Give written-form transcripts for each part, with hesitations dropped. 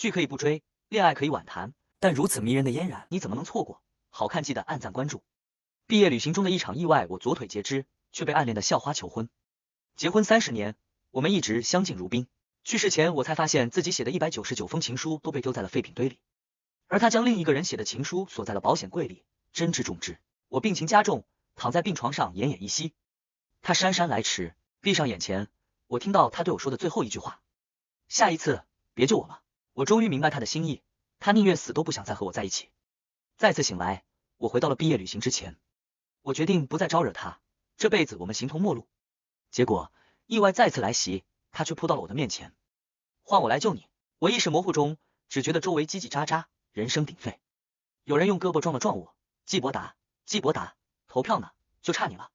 剧可以不追，恋爱可以晚谈，但如此迷人的嫣然，你怎么能错过？好看记得按赞关注。毕业旅行中的一场意外，我左腿截肢，却被暗恋的校花求婚。结婚30年，我们一直相敬如宾。去世前，我才发现自己写的199封情书都被丢在了废品堆里，而他将另一个人写的情书锁在了保险柜里，真挚重之。我病情加重，躺在病床上奄奄一息。他姗姗来迟，闭上眼前，我听到他对我说的最后一句话：下一次别救我了。我终于明白他的心意，他宁愿死都不想再和我在一起。再次醒来，我回到了毕业旅行之前，我决定不再招惹他，这辈子我们形同陌路。结果意外再次来袭，他却扑到了我的面前，换我来救你。我意识模糊中，只觉得周围叽叽喳喳，人声鼎沸，有人用胳膊撞了撞我。季伯达，季伯达，投票呢，就差你了。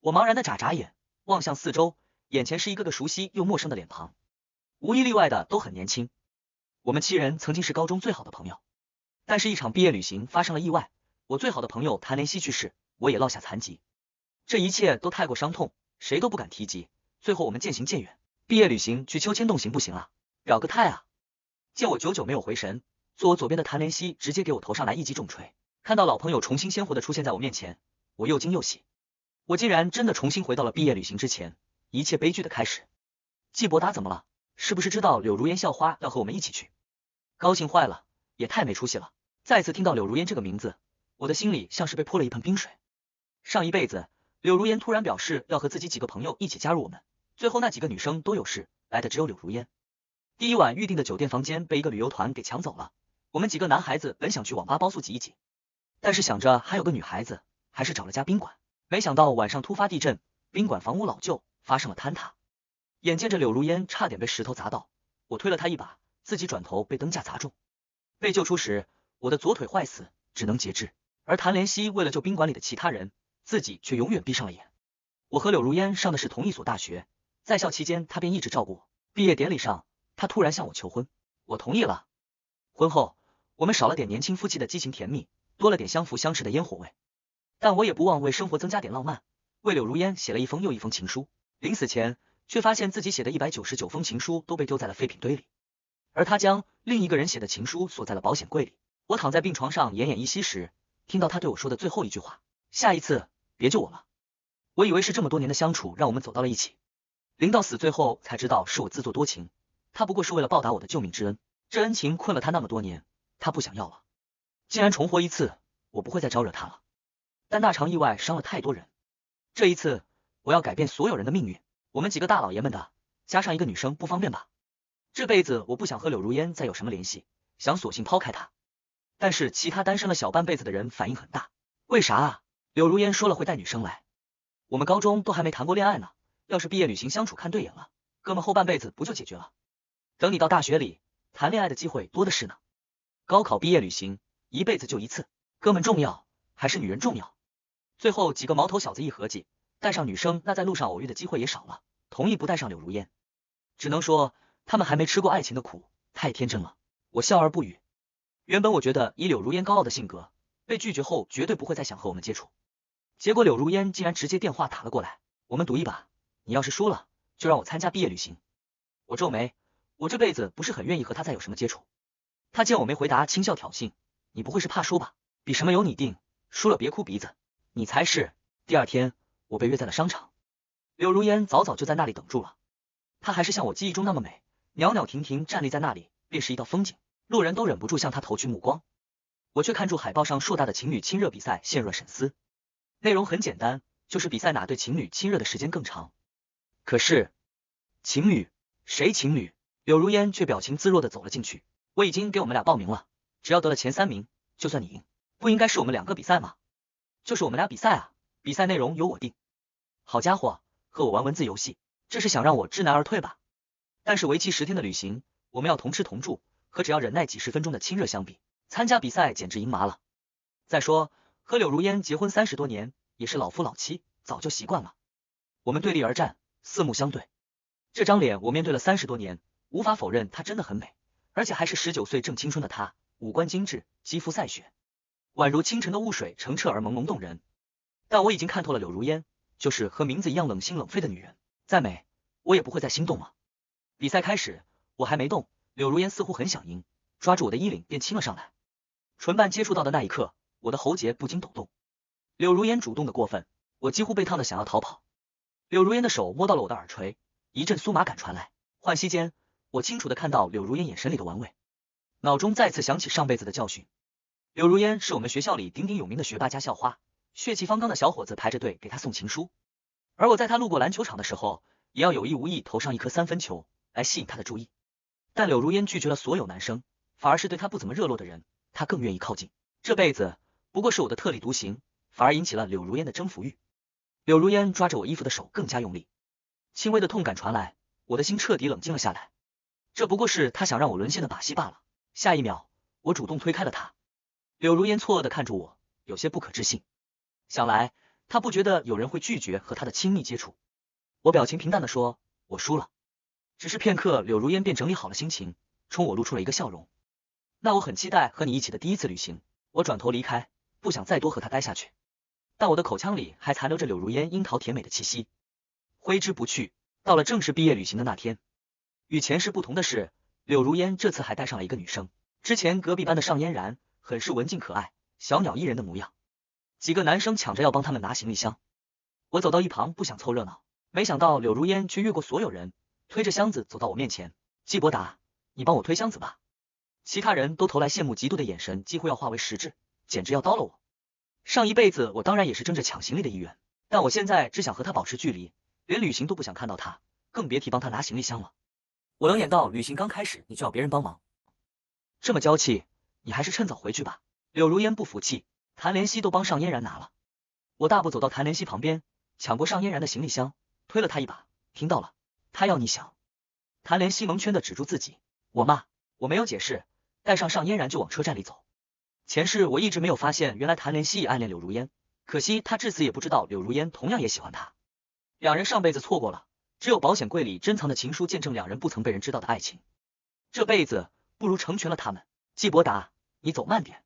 我茫然的眨眨眼，望向四周，眼前是一个个熟悉又陌生的脸庞，无一例外的都很年轻。我们7人曾经是高中最好的朋友，但是一场毕业旅行发生了意外，我最好的朋友谭连熙去世，我也落下残疾。这一切都太过伤痛，谁都不敢提及。最后我们渐行渐远。毕业旅行去秋千洞行不行啊？表个态啊！见我久久没有回神，坐我左边的谭连熙直接给我头上来一记重锤。看到老朋友重新鲜活的出现在我面前，我又惊又喜。我竟然真的重新回到了毕业旅行之前，一切悲剧的开始。季伯达怎么了？是不是知道柳如烟校花要和我们一起去？高兴坏了，也太没出息了。再次听到柳如烟这个名字，我的心里像是被泼了一盆冰水。上一辈子，柳如烟突然表示要和自己几个朋友一起加入我们，最后那几个女生都有事，来的只有柳如烟。第一晚预定的酒店房间被一个旅游团给抢走了，我们几个男孩子本想去网吧包宿挤一挤，但是想着还有个女孩子，还是找了家宾馆。没想到晚上突发地震，宾馆房屋老旧，发生了坍塌。眼见着柳如烟差点被石头砸到，我推了她一把，自己转头被灯架砸中。被救出时，我的左腿坏死，只能截肢，而谭连熙为了救宾馆里的其他人，自己却永远闭上了眼。我和柳如烟上的是同一所大学，在校期间她便一直照顾我。毕业典礼上，她突然向我求婚，我同意了。婚后，我们少了点年轻夫妻的激情甜蜜，多了点相扶相持的烟火味。但我也不忘为生活增加点浪漫，为柳如烟写了一封又一封情书。临死前，却发现自己写的199封情书都被丢在了废品堆里，而他将另一个人写的情书锁在了保险柜里。我躺在病床上奄奄一息时，听到他对我说的最后一句话：下一次别救我了。我以为是这么多年的相处让我们走到了一起，临到死最后才知道是我自作多情，他不过是为了报答我的救命之恩，这恩情困了他那么多年，他不想要了。既然重活一次，我不会再招惹他了。但那场意外伤了太多人，这一次我要改变所有人的命运。我们几个大老爷们的，加上一个女生不方便吧？这辈子我不想和柳如烟再有什么联系，想索性抛开她。但是其他单身了小半辈子的人反应很大。为啥啊？柳如烟说了会带女生来，我们高中都还没谈过恋爱呢，要是毕业旅行相处看对眼了，哥们后半辈子不就解决了？等你到大学里，谈恋爱的机会多的是呢。高考毕业旅行，一辈子就一次，哥们重要还是女人重要？最后几个毛头小子一合计，带上女生，那在路上偶遇的机会也少了，同意不带上柳如烟。只能说他们还没吃过爱情的苦，太天真了。我笑而不语。原本我觉得以柳如烟高傲的性格，被拒绝后绝对不会再想和我们接触，结果柳如烟竟然直接电话打了过来，我们赌一把，你要是输了，就让我参加毕业旅行。我皱眉，我这辈子不是很愿意和他再有什么接触。他见我没回答，轻笑挑衅，你不会是怕输吧？比什么由你定，输了别哭鼻子。你才是。第二天，我被约在了商场，柳如烟早早就在那里等住了。她还是像我记忆中那么美，袅袅婷婷站立在那里，便是一道风景，路人都忍不住向她投去目光。我却看住海报上硕大的情侣亲热比赛，陷入了沉思。内容很简单，就是比赛哪对情侣亲热的时间更长。可是，情侣？谁情侣？柳如烟却表情自若地走了进去。我已经给我们俩报名了，只要得了前3名，就算你赢。不应该是我们2个比赛吗？就是我们俩比赛啊，比赛内容由我定。好家伙，和我玩文字游戏，这是想让我知难而退吧？但是为期10天的旅行，我们要同吃同住，和只要忍耐几10分钟的亲热相比，参加比赛简直赢麻了。再说，和柳如烟结婚30多年，也是老夫老妻，早就习惯了。我们对立而战，四目相对。这张脸我面对了30多年，无法否认她真的很美，而且还是19岁正青春的她，五官精致，肌肤赛雪，宛如清晨的雾水，澄澈而朦胧动人。但我已经看透了柳如烟，就是和名字一样冷心冷肺的女人，再美，我也不会再心动了。比赛开始，我还没动，柳如烟似乎很想赢，抓住我的衣领便亲了上来。唇瓣接触到的那一刻，我的喉结不禁抖动。柳如烟主动的过分，我几乎被烫的想要逃跑。柳如烟的手摸到了我的耳垂，一阵酥麻感传来，浣息间，我清楚的看到柳如烟眼神里的玩味，脑中再次想起上辈子的教训。柳如烟是我们学校里鼎鼎有名的学霸加校花，血气方刚的小伙子排着队给她送情书，而我在她路过篮球场的时候，也要有意无意投上一颗三分球来吸引她的注意。但柳如烟拒绝了所有男生，反而是对她不怎么热络的人，她更愿意靠近。这辈子不过是我的特立独行，反而引起了柳如烟的征服欲。柳如烟抓着我衣服的手更加用力，轻微的痛感传来，我的心彻底冷静了下来。这不过是她想让我沦陷的把戏罢了。下一秒，我主动推开了她。柳如烟错愕的看着我，有些不可置信。想来她不觉得有人会拒绝和她的亲密接触。我表情平淡的说，我输了。只是片刻，柳如烟便整理好了心情，冲我露出了一个笑容。那我很期待和你一起的第一次旅行。我转头离开，不想再多和她待下去。但我的口腔里还残留着柳如烟樱桃甜美的气息，挥之不去。到了正式毕业旅行的那天，与前世不同的是，柳如烟这次还带上了一个女生。之前隔壁班的尚嫣然很是文静可爱，小鸟依人的模样，几个男生抢着要帮他们拿行李箱。我走到一旁不想凑热闹，没想到柳如烟却越过所有人，推着箱子走到我面前。季伯达，你帮我推箱子吧。其他人都投来羡慕嫉妒的眼神，几乎要化为实质，简直要刀了我。上一辈子我当然也是争着抢行李的一员，但我现在只想和他保持距离，连旅行都不想看到他，更别提帮他拿行李箱了。我冷眼到旅行刚开始你就要别人帮忙，这么娇气，你还是趁早回去吧。柳如烟不服气，谭莲溪都帮尚嫣然拿了。我大步走到谭莲溪旁边，抢过尚嫣然的行李箱，推了他一把。听到了，他要你想。谭莲溪蒙圈的止住自己，我骂，我没有解释，带上尚嫣然就往车站里走。前世我一直没有发现，原来谭莲溪也暗恋柳如烟，可惜他至此也不知道柳如烟同样也喜欢他。两人上辈子错过了，只有保险柜里珍藏的情书见证两人不曾被人知道的爱情。这辈子不如成全了他们。季伯达，你走慢点。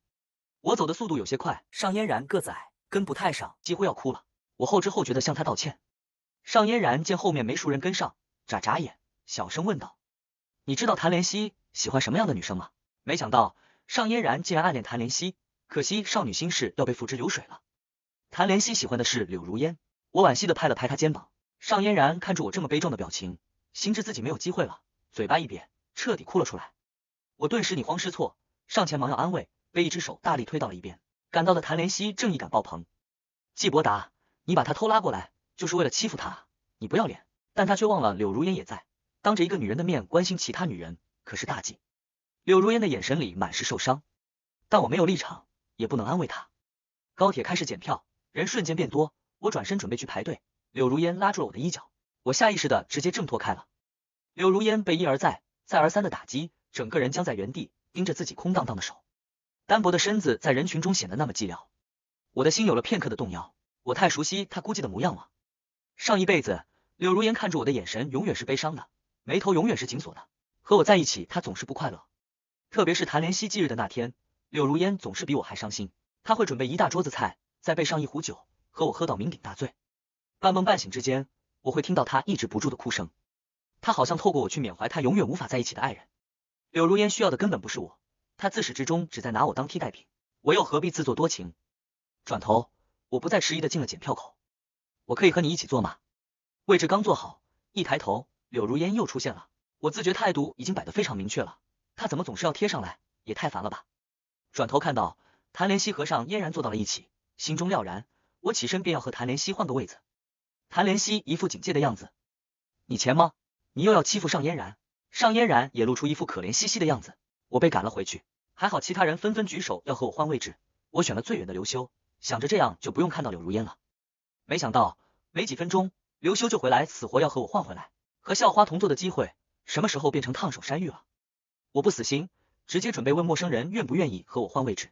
我走的速度有些快，尚嫣然个子矮，跟不太上，几乎要哭了。我后知后觉的向他道歉。尚嫣然见后面没熟人跟上，眨眨眼，小声问道：你知道谭莲溪喜欢什么样的女生吗？没想到尚嫣然竟然暗恋谭莲溪，可惜少女心事要被付之流水了。谭莲溪喜欢的是柳如烟。我惋惜的拍了拍他肩膀。尚嫣然看着我这么悲壮的表情，心知自己没有机会了，嘴巴一瘪，彻底哭了出来。我顿时惊慌失措，上前忙要安慰，被一只手大力推到了一边。赶到的谭莲溪正义感爆棚，季伯达，你把他偷拉过来就是为了欺负他啊，你不要脸。但他却忘了柳如烟也在，当着一个女人的面关心其他女人，可是大忌。柳如烟的眼神里满是受伤，但我没有立场，也不能安慰她。高铁开始检票，人瞬间变多，我转身准备去排队，柳如烟拉住了我的衣角，我下意识的直接挣脱开了。柳如烟被一而再再而三的打击，整个人僵在原地，盯着自己空荡荡的手，单薄的身子在人群中显得那么寂寥。我的心有了片刻的动摇，我太熟悉她孤寂的模样了。上一辈子，柳如烟看着我的眼神永远是悲伤的，眉头永远是紧锁的，和我在一起她总是不快乐。特别是谭莲溪忌日的那天，柳如烟总是比我还伤心。她会准备一大桌子菜，再备上一壶酒，和我喝到酩酊大醉。半梦半醒之间，我会听到她抑制不住的哭声。她好像透过我去缅怀她永远无法在一起的爱人。柳如烟需要的根本不是我，她自始至终只在拿我当替代品，我又何必自作多情？转头，我不再迟疑的进了检票口。我可以和你一起坐吗？位置刚坐好，一抬头，柳如烟又出现了。我自觉态度已经摆得非常明确了，她怎么总是要贴上来，也太烦了吧。转头看到谭莲溪和尚嫣然坐到了一起，心中了然，我起身便要和谭莲溪换个位子。谭莲溪一副警戒的样子，你钱吗？你又要欺负尚嫣然？尚嫣然也露出一副可怜兮兮的样子。我被赶了回去，还好其他人纷纷举手要和我换位置，我选了最远的刘修，想着这样就不用看到柳如烟了。没想到没几分钟，刘修就回来，死活要和我换回来。和校花同坐的机会，什么时候变成烫手山芋了？我不死心，直接准备问陌生人愿不愿意和我换位置。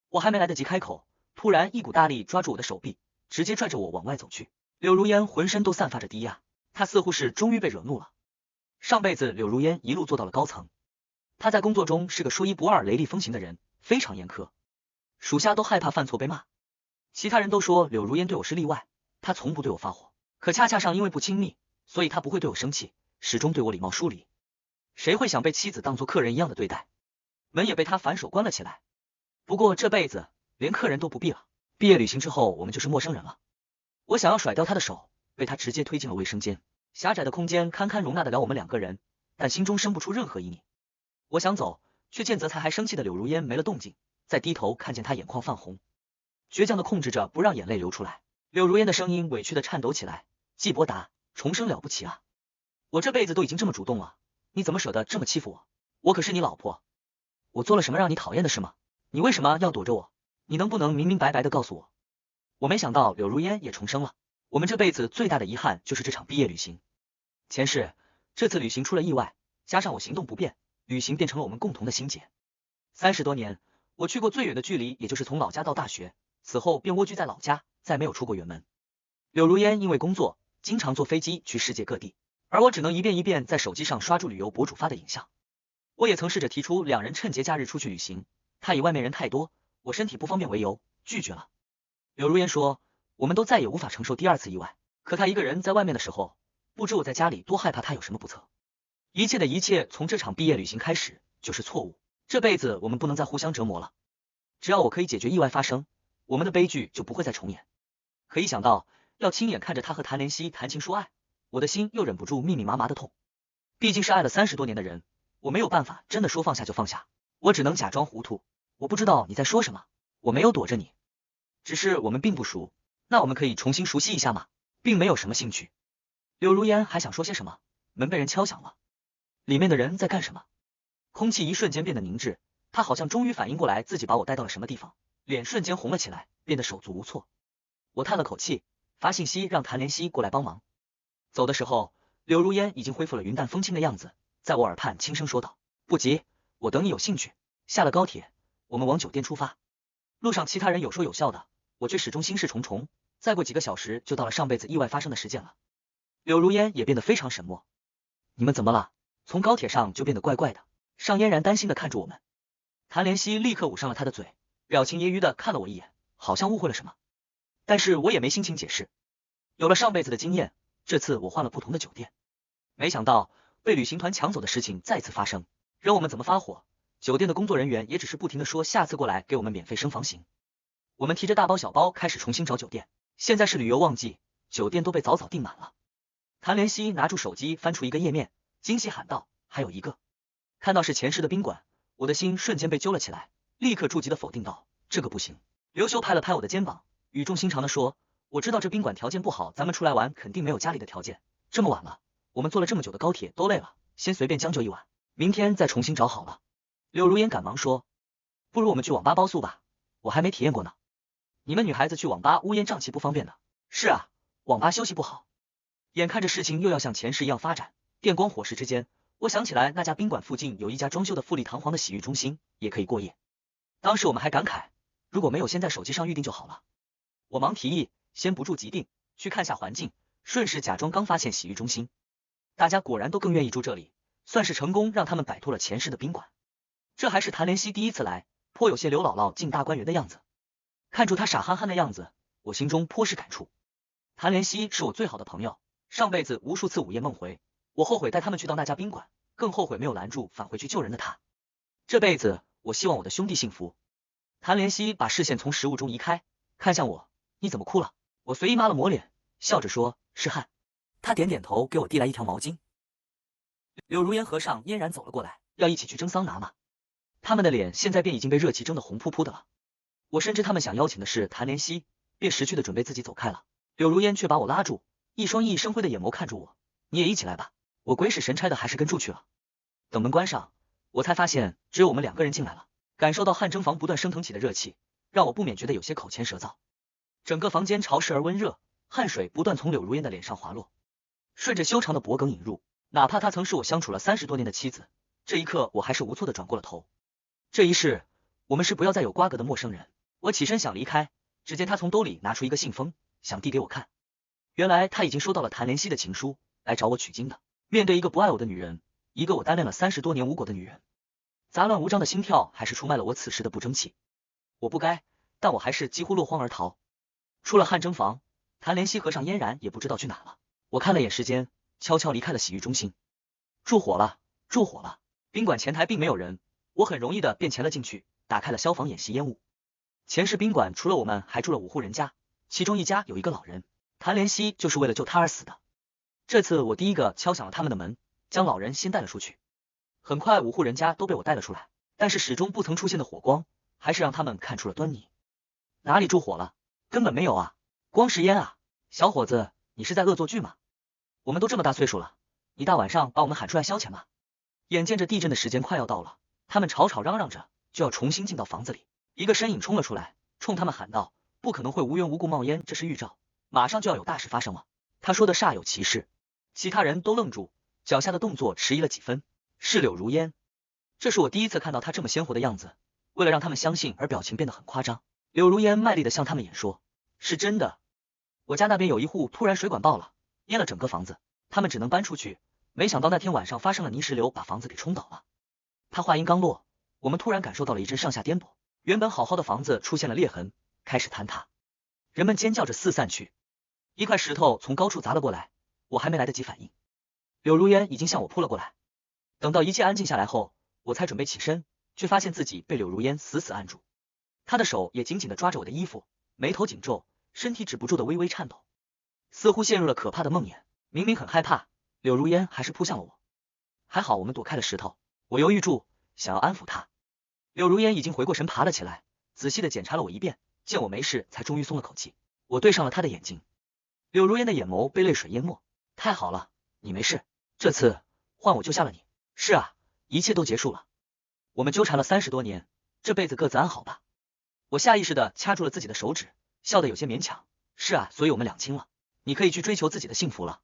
我还没来得及开口，突然一股大力抓住我的手臂，直接拽着我往外走去。柳如烟浑身都散发着低压，她似乎是终于被惹怒了。上辈子柳如烟一路做到了高层，她在工作中是个说一不二、雷厉风行的人，非常严苛，属下都害怕犯错被骂。其他人都说柳如烟对我是例外，她从不对我发火，可恰恰上因为不亲密，所以她不会对我生气，始终对我礼貌疏离。谁会想被妻子当作客人一样的对待？门也被他反手关了起来。不过这辈子连客人都不必了。毕业旅行之后，我们就是陌生人了。我想要甩掉他的手，被他直接推进了卫生间。狭窄的空间堪堪容纳得了我们2个人，但心中生不出任何意念。我想走，却见泽才还生气的柳如烟没了动静，再低头看见他眼眶泛红，倔强的控制着不让眼泪流出来。柳如烟的声音委屈的颤抖起来：“季伯达，重生了不起啊！我这辈子都已经这么主动了，你怎么舍得这么欺负我？我可是你老婆，我做了什么让你讨厌的事吗？你为什么要躲着我？你能不能明明白白的告诉我？”我没想到柳如烟也重生了。我们这辈子最大的遗憾就是这场毕业旅行。前世，这次旅行出了意外，加上我行动不便，旅行变成了我们共同的心结。30多年，我去过最远的距离也就是从老家到大学，此后便蜗居在老家，再没有出过远门。柳如烟因为工作，经常坐飞机去世界各地，而我只能一遍一遍在手机上刷住旅游博主发的影像。我也曾试着提出2人趁节假日出去旅行，他以外面人太多，我身体不方便为由拒绝了。柳如烟说，我们都再也无法承受第2次意外，可他一个人在外面的时候，不知我在家里多害怕他有什么不测。一切的一切从这场毕业旅行开始就是错误，这辈子我们不能再互相折磨了。只要我可以解决意外发生，我们的悲剧就不会再重演。可一想到要亲眼看着他和谭莲希谈情说爱，我的心又忍不住密密麻麻的痛。毕竟是爱了30多年的人，我没有办法真的说放下就放下，我只能假装糊涂。我不知道你在说什么，我没有躲着你，只是我们并不熟，那我们可以重新熟悉一下吗？并没有什么兴趣。柳如烟还想说些什么，门被人敲响了。里面的人在干什么？空气一瞬间变得凝滞，他好像终于反应过来自己把我带到了什么地方，脸瞬间红了起来，变得手足无措。我叹了口气，发信息让谭莲希过来帮忙。走的时候，柳如烟已经恢复了云淡风轻的样子，在我耳畔轻声说道：“不急，我等你有兴趣。”下了高铁，我们往酒店出发。路上其他人有说有笑的，我却始终心事重重。再过几个小时就到了上辈子意外发生的时间了。柳如烟也变得非常沉默。你们怎么了？从高铁上就变得怪怪的。尚嫣然担心的看着我们。谭莲希立刻捂上了他的嘴，表情揶揄的看了我一眼，好像误会了什么。但是我也没心情解释。有了上辈子的经验，这次我换了不同的酒店。没想到被旅行团抢走的事情再次发生，任我们怎么发火，酒店的工作人员也只是不停的说下次过来给我们免费升房型。我们提着大包小包开始重新找酒店。现在是旅游旺季，酒店都被早早订满了。谭莲希拿出手机翻出一个页面，惊喜喊道：“还有一个！”看到是前世的宾馆，我的心瞬间被揪了起来，立刻筑急的否定道：“这个不行。”刘修拍了拍我的肩膀，语重心长的说：“我知道这宾馆条件不好，咱们出来玩肯定没有家里的条件。这么晚了，我们坐了这么久的高铁都累了，先随便将就一晚，明天再重新找好了。”柳如烟赶忙说：“不如我们去网吧包宿吧，我还没体验过呢。你们女孩子去网吧乌烟瘴气不方便的。”是啊，网吧休息不好。眼看着事情又要像前世一样发展，电光火石之间，我想起来那家宾馆附近有一家装修的富丽堂皇的洗浴中心，也可以过夜。当时我们还感慨，如果没有先在手机上预定就好了。我忙提议，先不住即定，去看下环境，顺势假装刚发现洗浴中心。大家果然都更愿意住这里，算是成功让他们摆脱了前世的宾馆。这还是谭莲希第一次来，颇有些刘姥姥进大观园的样子。看住她傻憨憨的样子，我心中颇是感触。谭莲希是我最好的朋友，上辈子无数次午夜梦回，我后悔带他们去到那家宾馆，更后悔没有拦住返回去救人的他。这辈子我希望我的兄弟幸福。谭莲希把视线从食物中移开，看向我：“你怎么哭了？”我随意抹了抹脸，笑着说：“是汗。”他点点头，给我递来一条毛巾。柳如烟和尚嫣然走了过来，要一起去蒸桑拿吗？他们的脸现在便已经被热气蒸得红扑扑的了。我深知他们想邀请的是谭莲希，便识趣的准备自己走开了。柳如烟却把我拉住，一双熠熠生辉的眼眸看住我：“你也一起来吧。”我鬼使神差的还是跟住去了。等门关上，我才发现只有我们2个人进来了。感受到汗蒸房不断升腾起的热气，让我不免觉得有些口乾舌燥。整个房间潮湿而温热，汗水不断从柳如烟的脸上滑落，顺着修长的脖颈引入。哪怕她曾是我相处了30多年的妻子，这一刻我还是无措的转过了头。这一世，我们是不要再有瓜葛的陌生人。我起身想离开，只见他从兜里拿出一个信封，想递给我看。原来他已经收到了谭莲希的情书，来找我取经的。面对一个不爱我的女人，一个我单恋了30多年无果的女人，杂乱无章的心跳还是出卖了我此时的不争气。我不该，但我还是几乎落荒而逃。出了汗蒸房，谭莲希和尚嫣然也不知道去哪了。我看了眼时间，悄悄离开了洗浴中心。住火了，着火了！宾馆前台并没有人，我很容易的便潜了进去，打开了消防演习烟雾。前世宾馆除了我们，还住了5户人家，其中一家有一个老人，谭莲溪就是为了救他而死的。这次我第一个敲响了他们的门，将老人先带了出去。很快5户人家都被我带了出来，但是始终不曾出现的火光，还是让他们看出了端倪。哪里着火了？根本没有啊，光是烟啊！小伙子，你是在恶作剧吗？我们都这么大岁数了，你大晚上把我们喊出来消遣吗？眼见着地震的时间快要到了，他们吵吵嚷嚷着就要重新进到房子里。一个身影冲了出来，冲他们喊道：不可能会无缘无故冒烟，这是预兆，马上就要有大事发生了。他说的煞有其事，其他人都愣住，脚下的动作迟疑了几分。是柳如烟，这是我第一次看到他这么鲜活的样子，为了让他们相信而表情变得很夸张。柳如烟卖力的向他们演说，是真的，我家那边有一户突然水管爆了，淹了整个房子，他们只能搬出去，没想到那天晚上发生了泥石流，把房子给冲倒了。他话音刚落，我们突然感受到了一阵上下颠簸，原本好好的房子出现了裂痕，开始坍塌，人们尖叫着四散去。一块石头从高处砸了过来，我还没来得及反应，柳如烟已经向我扑了过来。等到一切安静下来后，我才准备起身，却发现自己被柳如烟死死按住，他的手也紧紧的抓着我的衣服，眉头紧皱，身体止不住的微微颤抖，似乎陷入了可怕的梦魇。明明很害怕，柳如烟还是扑向了我。还好我们躲开了石头，我犹豫住，想要安抚他。柳如烟已经回过神，爬了起来，仔细的检查了我一遍，见我没事，才终于松了口气。我对上了他的眼睛，柳如烟的眼眸被泪水淹没。太好了，你没事，这次换我救下了你。是啊，一切都结束了。我们纠缠了30多年，这辈子各自安好吧。我下意识的掐住了自己的手指，笑得有些勉强。是啊，所以我们两清了，你可以去追求自己的幸福了。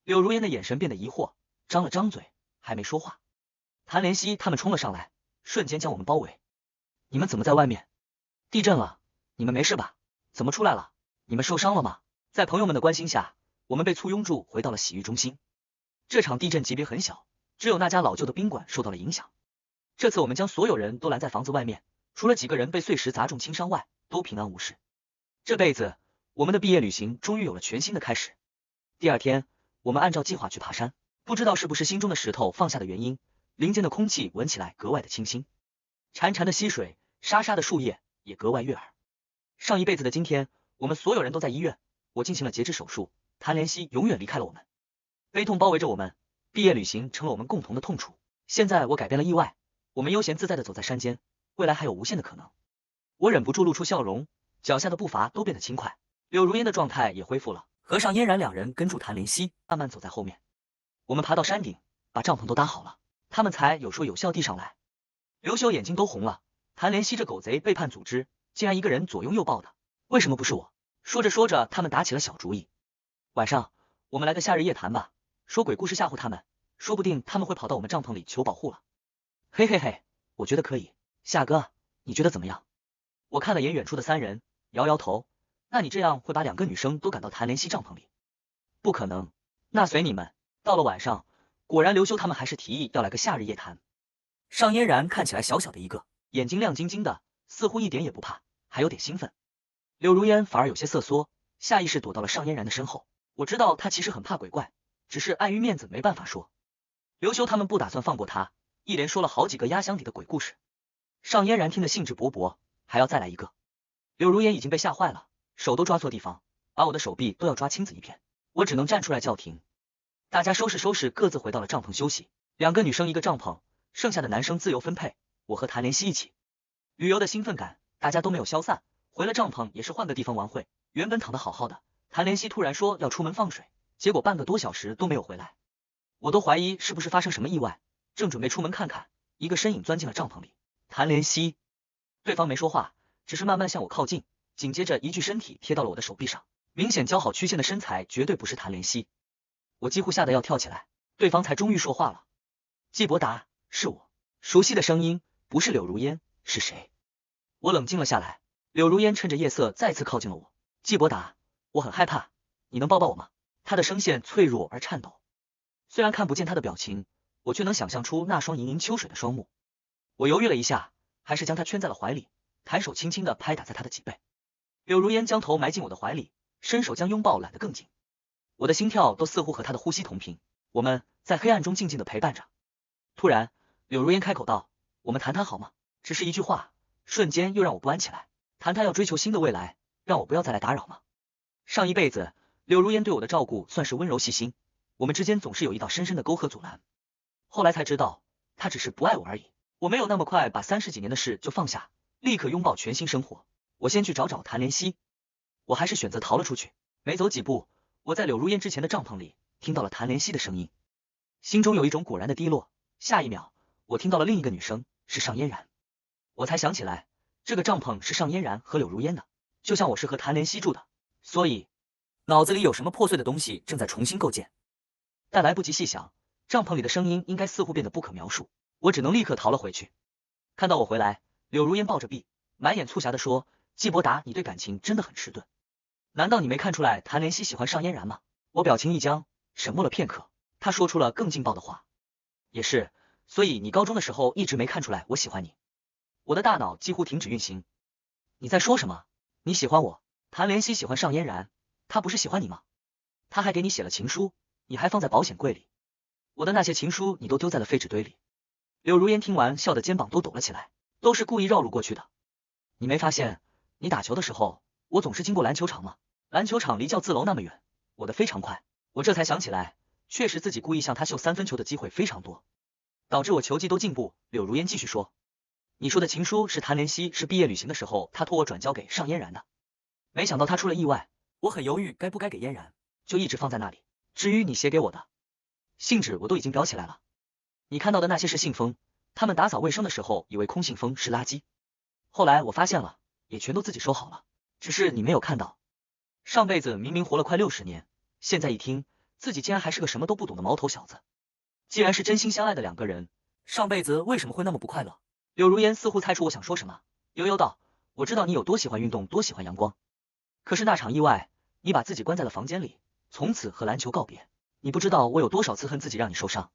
柳如烟的眼神变得疑惑，张了张嘴，还没说话。谭莲溪他们冲了上来，瞬间将我们包围。你们怎么在外面？地震了，你们没事吧？怎么出来了？你们受伤了吗？在朋友们的关心下，我们被簇拥住回到了洗浴中心。这场地震级别很小，只有那家老旧的宾馆受到了影响。这次我们将所有人都拦在房子外面，除了几个人被碎石砸中轻伤外，都平安无事。这辈子，我们的毕业旅行终于有了全新的开始。第2天，我们按照计划去爬山，不知道是不是心中的石头放下的原因，林间的空气闻起来格外的清新，潺潺的溪水，沙沙的树叶也格外悦耳。上一辈子的今天，我们所有人都在医院，我进行了截肢手术，谭莲溪永远离开了我们，悲痛包围着我们，毕业旅行成了我们共同的痛楚。现在我改变了意外，我们悠闲自在的走在山间，未来还有无限的可能。我忍不住露出笑容，脚下的步伐都变得轻快，柳如烟的状态也恢复了。和尚嫣然2人跟住谭莲溪，慢慢走在后面。我们爬到山顶，把帐篷都搭好了，他们才有说有笑地上来。刘秀眼睛都红了，谭莲溪这狗贼背叛组织，竟然一个人左拥右抱的，为什么不是我？说着说着，他们打起了小主意。晚上我们来个夏日夜谈吧，说鬼故事吓唬他们，说不定他们会跑到我们帐篷里求保护了。嘿嘿嘿，我觉得可以。夏哥，你觉得怎么样？我看了眼远处的3人，摇摇头。那你这样会把2个女生都赶到谭莲溪帐篷里？不可能，那随你们。到了晚上，果然刘修他们还是提议要来个夏日夜谈。尚嫣然看起来小小的一个，眼睛亮晶晶的，似乎一点也不怕，还有点兴奋。柳如烟反而有些瑟缩，下意识躲到了尚嫣然的身后。我知道他其实很怕鬼怪，只是碍于面子没办法说。刘修他们不打算放过他，一连说了好几个压箱底的鬼故事。尚嫣然听得兴致勃勃，还要再来一个。柳如烟已经被吓坏了，手都抓错地方，把我的手臂都要抓青紫一片，我只能站出来叫停。大家收拾收拾，各自回到了帐篷休息。2个女生一个帐篷，剩下的男生自由分配，我和谭莲溪一起。旅游的兴奋感，大家都没有消散，回了帐篷也是换个地方玩会。原本躺得好好的，谭莲溪突然说要出门放水，结果半个多小时都没有回来，我都怀疑是不是发生什么意外，正准备出门看看，一个身影钻进了帐篷里。谭莲溪，对方没说话，只是慢慢向我靠近，紧接着一具身体贴到了我的手臂上，明显姣好曲线的身材绝对不是谭莲溪。我几乎吓得要跳起来，对方才终于说话了。季伯达，是我。熟悉的声音，不是柳如烟，是谁？我冷静了下来，柳如烟趁着夜色再次靠近了我。季伯达，我很害怕，你能抱抱我吗？他的声线脆弱而颤抖，虽然看不见他的表情，我却能想象出那双盈盈秋水的双目。我犹豫了一下，还是将他圈在了怀里，抬手轻轻地拍打在他的脊背。柳如烟将头埋进我的怀里，伸手将拥抱揽得更紧。我的心跳都似乎和他的呼吸同频，我们在黑暗中静静的陪伴着。突然，柳如烟开口道：“我们谈谈好吗？”只是一句话，瞬间又让我不安起来。谈谈要追求新的未来，让我不要再来打扰吗？上一辈子，柳如烟对我的照顾算是温柔细心，我们之间总是有一道深深的沟壑阻拦。后来才知道，她只是不爱我而已。我没有那么快把30几年的事就放下，立刻拥抱全新生活。我先去找谭莲溪，我还是选择逃了出去。没走几步，我在柳如烟之前的帐篷里听到了谭莲溪的声音，心中有一种果然的低落。下一秒，我听到了另一个女生，是尚嫣然。我才想起来，这个帐篷是尚嫣然和柳如烟的，就像我是和谭莲溪住的，所以脑子里有什么破碎的东西正在重新构建。但来不及细想，帐篷里的声音应该似乎变得不可描述，我只能立刻逃了回去。看到我回来，柳如烟抱着臂，满眼促狭地说：“季伯达，你对感情真的很迟钝，难道你没看出来谭莲溪喜欢尚嫣然吗？”我表情一僵，沉默了片刻，他说出了更劲爆的话：“也是，所以你高中的时候一直没看出来我喜欢你？”我的大脑几乎停止运行。你在说什么？你喜欢我？谭莲溪喜欢尚嫣然，他不是喜欢你吗？他还给你写了情书，你还放在保险柜里。我的那些情书你都丢在了废纸堆里。柳如烟听完，笑得肩膀都抖了起来，都是故意绕路过去的。你没发现，你打球的时候，我总是经过篮球场吗？篮球场离教字楼那么远，我的非常快。我这才想起来，确实自己故意向他秀3分球的机会非常多，导致我球技都进步。柳如烟继续说，你说的情书是谭莲溪是毕业旅行的时候，他托我转交给尚嫣然的。没想到他出了意外，我很犹豫该不该给嫣然，就一直放在那里。至于你写给我的信纸，我都已经裱起来了。你看到的那些是信封，他们打扫卫生的时候以为空信封是垃圾，后来我发现了，也全都自己收好了，只是你没有看到。上辈子明明活了快60年，现在一听，自己竟然还是个什么都不懂的毛头小子。既然是真心相爱的两个人，上辈子为什么会那么不快乐？柳如烟似乎猜出我想说什么，悠悠道：“我知道你有多喜欢运动，多喜欢阳光，可是那场意外，你把自己关在了房间里，从此和篮球告别。你不知道我有多少次恨自己让你受伤，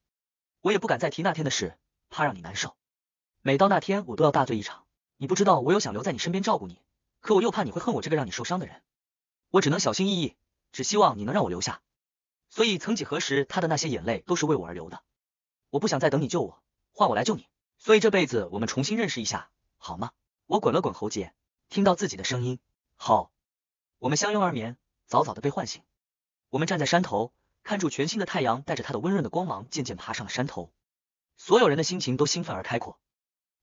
我也不敢再提那天的事，怕让你难受。每到那天，我都要大醉一场。你不知道我有想留在你身边照顾你，可我又怕你会恨我这个让你受伤的人，我只能小心翼翼，只希望你能让我留下。所以曾几何时，他的那些眼泪都是为我而流的。我不想再等你救我，换我来救你。所以这辈子我们重新认识一下，好吗？”我滚了滚喉结，听到自己的声音，好。我们相拥而眠，早早的被唤醒。我们站在山头，看住全新的太阳带着它的温润的光芒渐渐爬上了山头，所有人的心情都兴奋而开阔。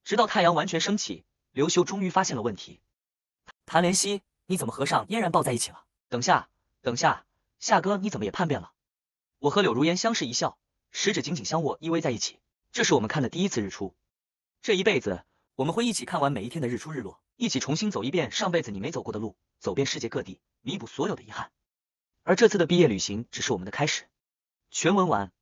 直到太阳完全升起，刘修终于发现了问题。谭莲溪，你怎么和尚嫣然抱在一起了？等下，夏哥你怎么也叛变了？我和柳如烟相视一笑，十指紧紧相握，依偎在一起。这是我们看的第一次日出，这一辈子我们会一起看完每一天的日出日落，一起重新走一遍上辈子你没走过的路，走遍世界各地，弥补所有的遗憾。而这次的毕业旅行只是我们的开始。全文完。